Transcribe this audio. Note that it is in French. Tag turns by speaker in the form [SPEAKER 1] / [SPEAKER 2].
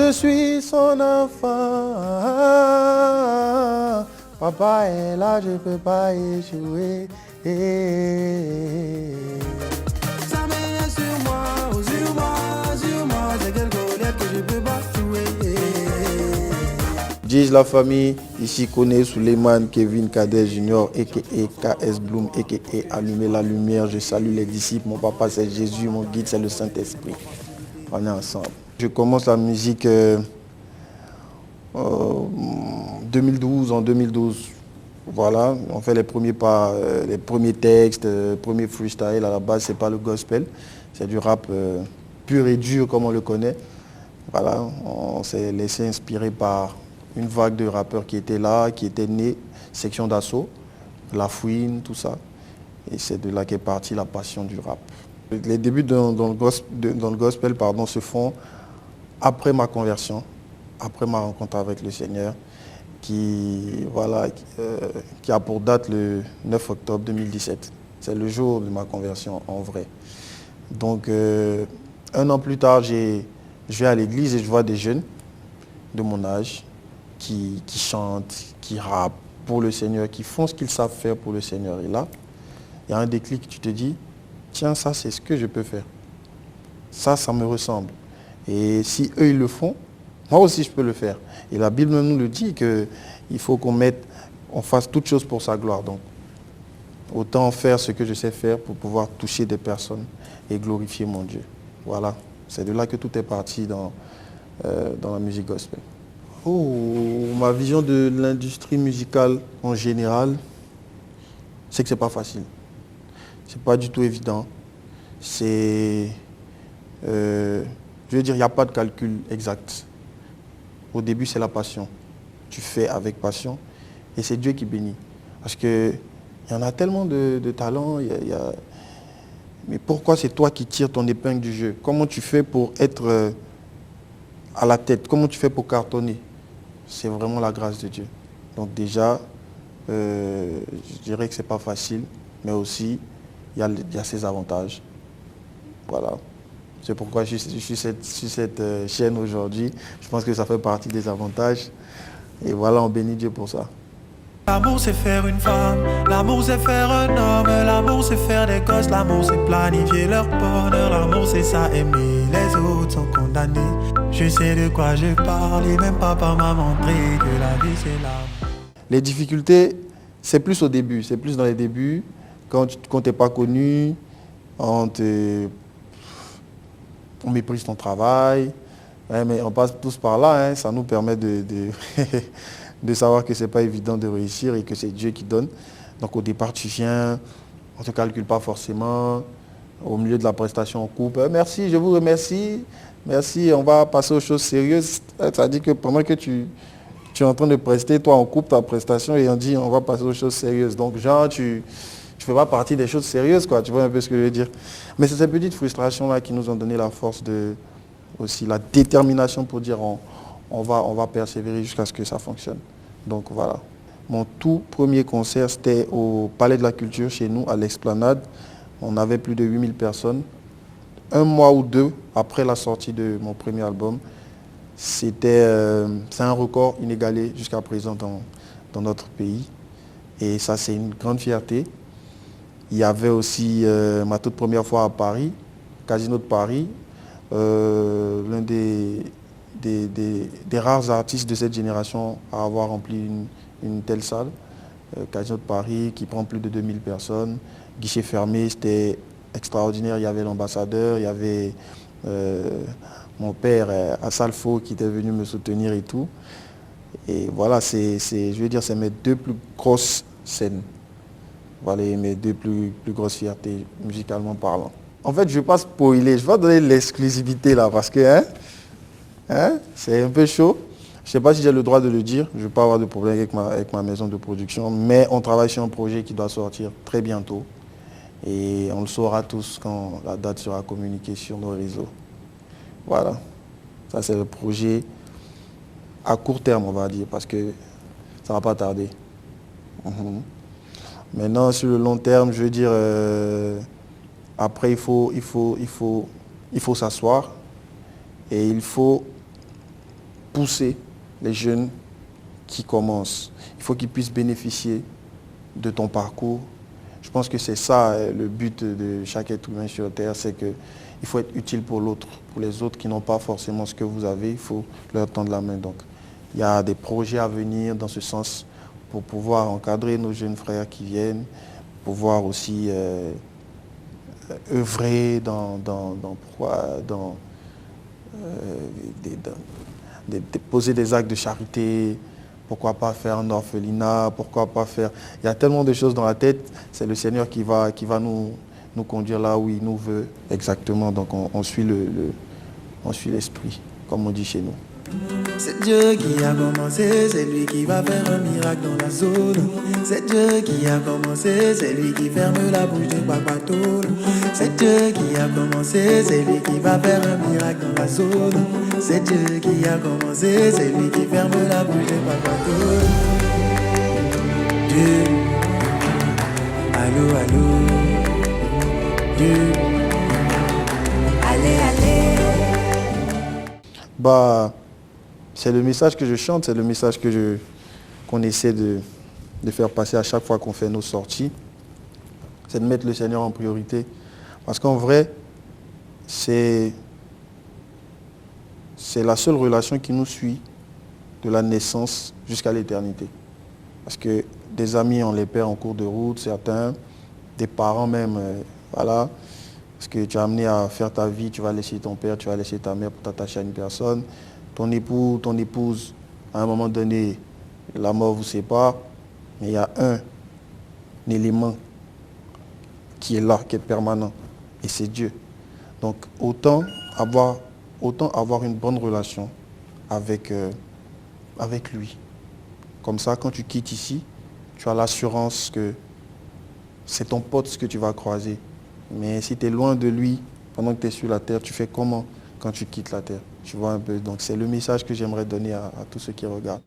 [SPEAKER 1] Je suis son enfant. Papa est là, je peux pas échouer. Ça met sur moi, c'est quelque chose que je peux pas jouer. Dis la famille, ici connaît Suleiman Kevin Kader Junior, a.k.a. KS Bloom, a.k.a. Allumer la lumière. Je salue les disciples. Mon papa c'est Jésus, mon guide c'est le Saint-Esprit. On est ensemble. Je commence la musique en 2012. Voilà, on fait les premiers pas, les premiers textes, premiers freestyle. À la base, c'est pas le gospel, c'est du rap pur et dur comme on le connaît. Voilà, on s'est laissé inspirer par une vague de rappeurs qui étaient là, qui étaient nés, Section d'Assaut, La Fouine, tout ça. Et c'est de là qu'est partie la passion du rap. Les débuts dans le gospel se font après ma conversion, après ma rencontre avec le Seigneur, qui a pour date le 9 octobre 2017. C'est le jour de ma conversion en vrai. Donc, 1 an plus tard, je vais à l'église et je vois des jeunes de mon âge qui chantent, qui rappent pour le Seigneur, qui font ce qu'ils savent faire pour le Seigneur. Et là, il y a un déclic, tu te dis, tiens, ça c'est ce que je peux faire. Ça me ressemble. Et si eux ils le font, moi aussi je peux le faire. Et la Bible nous le dit qu'il faut on fasse toutes choses pour sa gloire. Donc, autant faire ce que je sais faire pour pouvoir toucher des personnes et glorifier mon Dieu. Voilà, c'est de là que tout est parti dans la musique gospel. Ma vision de l'industrie musicale en général, c'est que c'est pas facile. C'est pas du tout évident. Je veux dire, il n'y a pas de calcul exact. Au début, c'est la passion. Tu fais avec passion et c'est Dieu qui bénit. Parce qu'il y en a tellement de talents. Mais pourquoi c'est toi qui tires ton épingle du jeu? Comment tu fais pour être à la tête? Comment tu fais pour cartonner? C'est vraiment la grâce de Dieu. Donc déjà, je dirais que ce n'est pas facile, mais aussi, il y a ses avantages. Voilà. C'est pourquoi je suis sur cette chaîne aujourd'hui. Je pense que ça fait partie des avantages. Et voilà, on bénit Dieu pour ça.
[SPEAKER 2] L'amour c'est faire une femme, l'amour c'est faire un homme, l'amour c'est faire des gosses, l'amour c'est planifier leur bonheur, l'amour c'est ça aimer, les autres sont condamnés. Je sais de quoi je parle et même papa m'a montré que la vie c'est l'amour.
[SPEAKER 1] Les difficultés, c'est plus au début, c'est plus dans les débuts, quand tu n'es pas connu, on méprise ton travail, ouais, mais on passe tous par là, hein, ça nous permet de savoir que ce n'est pas évident de réussir et que c'est Dieu qui donne. Donc au départ, tu viens, on ne te calcule pas forcément. Au milieu de la prestation, on coupe. Merci, je vous remercie. Merci, on va passer aux choses sérieuses. Ça dit que pendant que tu es en train de prester, toi, on coupe ta prestation et on dit on va passer aux choses sérieuses. Donc genre, tu ne fais pas partie des choses sérieuses, quoi. Tu vois un peu ce que je veux dire. Mais c'est ces petites frustrations-là qui nous ont donné la force aussi la détermination pour dire on va persévérer jusqu'à ce que ça fonctionne. Donc voilà. Mon tout premier concert, c'était au Palais de la Culture, chez nous, à l'Esplanade. On avait plus de 8000 personnes. 1 mois ou 2 après la sortie de mon premier album, c'est un record inégalé jusqu'à présent dans notre pays. Et ça, c'est une grande fierté. Il y avait aussi ma toute première fois à Paris, Casino de Paris, l'un des rares artistes de cette génération à avoir rempli une telle salle, Casino de Paris, qui prend plus de 2000 personnes, guichet fermé, c'était extraordinaire. Il y avait l'ambassadeur, il y avait mon père Assalfo qui était venu me soutenir et tout. Et voilà, je veux dire, c'est mes 2 plus grosses scènes. Voilà, mes 2 plus grosses fiertés, musicalement parlant. En fait, je ne vais pas spoiler, je vais donner l'exclusivité là, parce que c'est un peu chaud. Je ne sais pas si j'ai le droit de le dire, je ne vais pas avoir de problème avec ma maison de production, mais on travaille sur un projet qui doit sortir très bientôt. Et on le saura tous quand la date sera communiquée sur nos réseaux. Voilà, ça c'est le projet à court terme, on va dire, parce que ça ne va pas tarder. Maintenant, sur le long terme, je veux dire, après il faut s'asseoir et il faut pousser les jeunes qui commencent. Il faut qu'ils puissent bénéficier de ton parcours. Je pense que c'est ça le but de chaque être humain sur Terre, c'est qu'il faut être utile pour l'autre. Pour les autres qui n'ont pas forcément ce que vous avez, il faut leur tendre la main. Donc, il y a des projets à venir dans ce sens pour pouvoir encadrer nos jeunes frères qui viennent, pouvoir aussi œuvrer poser des actes de charité. Pourquoi pas faire un orphelinat, pourquoi pas faire... Il y a tellement de choses dans la tête, c'est le Seigneur qui va nous conduire là où il nous veut exactement. Donc on suit l'esprit, comme on dit chez nous.
[SPEAKER 2] C'est Dieu qui a commencé, c'est lui qui va faire un miracle dans la zone. C'est Dieu qui a commencé, c'est lui qui ferme la bouche de Babato. C'est Dieu qui a commencé, c'est lui qui va faire un miracle dans la zone. C'est Dieu qui a commencé, c'est lui qui ferme la bouche de Babato. Dieu, allô, allô, Dieu, allez, allez.
[SPEAKER 1] C'est le message que je chante, c'est le message qu'on essaie de faire passer à chaque fois qu'on fait nos sorties. C'est de mettre le Seigneur en priorité. Parce qu'en vrai, c'est la seule relation qui nous suit de la naissance jusqu'à l'éternité. Parce que des amis, on les perd en cours de route, certains, des parents même, voilà. Parce que tu es amené à faire ta vie, tu vas laisser ton père, tu vas laisser ta mère pour t'attacher à une personne. Ton époux, ton épouse, à un moment donné, la mort vous sépare, mais il y a un élément qui est là, qui est permanent, et c'est Dieu. Donc autant avoir une bonne relation avec lui. Comme ça, quand tu quittes ici, tu as l'assurance que c'est ton pote que tu vas croiser. Mais si tu es loin de lui, pendant que tu es sur la terre, tu fais comment quand tu quittes la terre? Tu vois un peu. Donc c'est le message que j'aimerais donner à tous ceux qui regardent.